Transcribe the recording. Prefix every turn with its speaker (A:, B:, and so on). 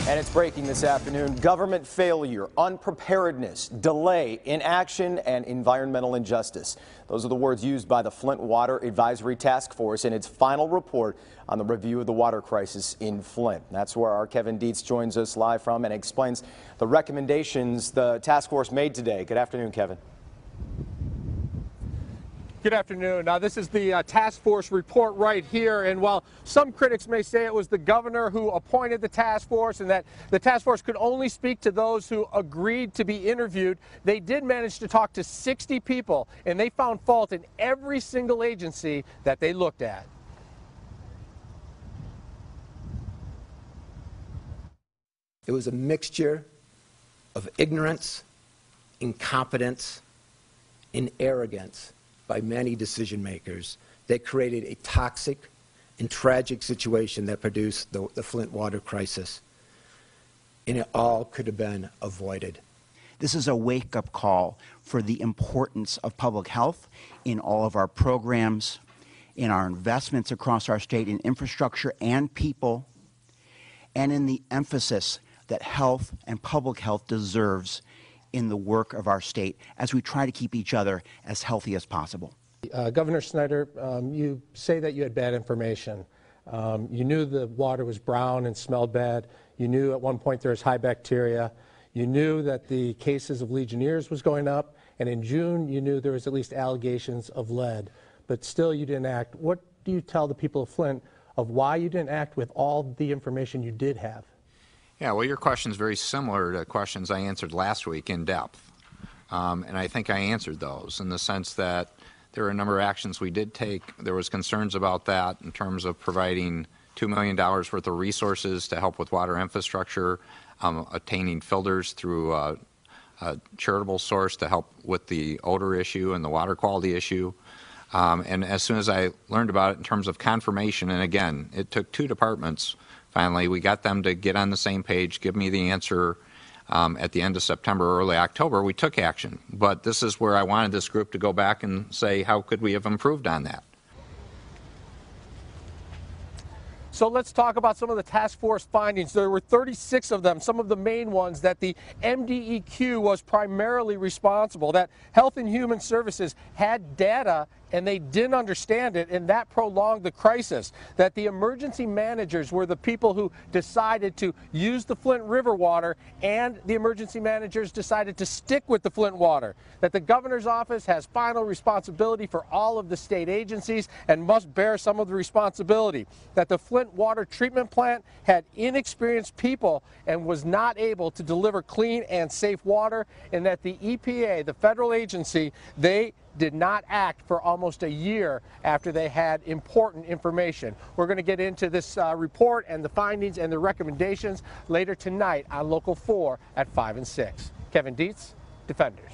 A: And it's breaking this afternoon. Government failure, unpreparedness, delay, inaction, and environmental injustice. Those are the words used by the Flint Water Advisory Task Force in its final report on the review of the water crisis in Flint. That's where our Kevin Dietz joins us live from and explains the recommendations the task force made today. Good afternoon, Kevin.
B: Good afternoon. Now, this is the task force report right here, and while some critics may say it was the governor who appointed the task force and that the task force could only speak to those who agreed to be interviewed, they did manage to talk to 60 people, and they found fault in every single agency that they looked at.
C: It was a mixture of ignorance, incompetence, and arrogance by many decision makers that created a toxic and tragic situation that produced the Flint water crisis. And it all could have been avoided.
D: This is a wake-up call for the importance of public health in all of our programs, in our investments across our state in infrastructure and people, and in the emphasis that health and public health deserves in the work of our state as we try to keep each other as healthy as possible.
B: Governor Snyder, you say that you had bad information. You knew the water was brown and smelled bad. You knew at one point there was high bacteria. You knew that the cases of Legionnaires was going up. And in June, you knew there was at least allegations of lead. But still, you didn't act. What do you tell the people of Flint of why you didn't act with all the information you did have?
E: Yeah, well, your question is very similar to questions I answered last week in depth. And I think I answered those in the sense that there are a number of actions we did take. There was concerns about that in terms of providing $2 million worth of resources to help with water infrastructure, obtaining filters through a charitable source to help with the odor issue and the water quality issue. And as soon as I learned about it in terms of confirmation, and again, it took two departments. Finally, we got them to get on the same page, give me the answer at the end of September, early October. We took action. But this is where I wanted this group to go back and say, how could we have improved on that?
B: So let's talk about some of the task force findings. There were 36 of them, some of the main ones that the MDEQ was primarily responsible, that Health and Human Services had data and they didn't understand it, and that prolonged the crisis, that the emergency managers were the people who decided to use the Flint River water, and the emergency managers decided to stick with the Flint water, that the governor's office has final responsibility for all of the state agencies and must bear some of the responsibility, that the Flint water treatment plant had inexperienced people and was not able to deliver clean and safe water, and that the EPA, the federal agency, they did not act for almost a year after they had important information. We're going to get into this report and the findings and the recommendations later tonight on Local 4 at 5 and 6. Kevin Dietz, Defenders.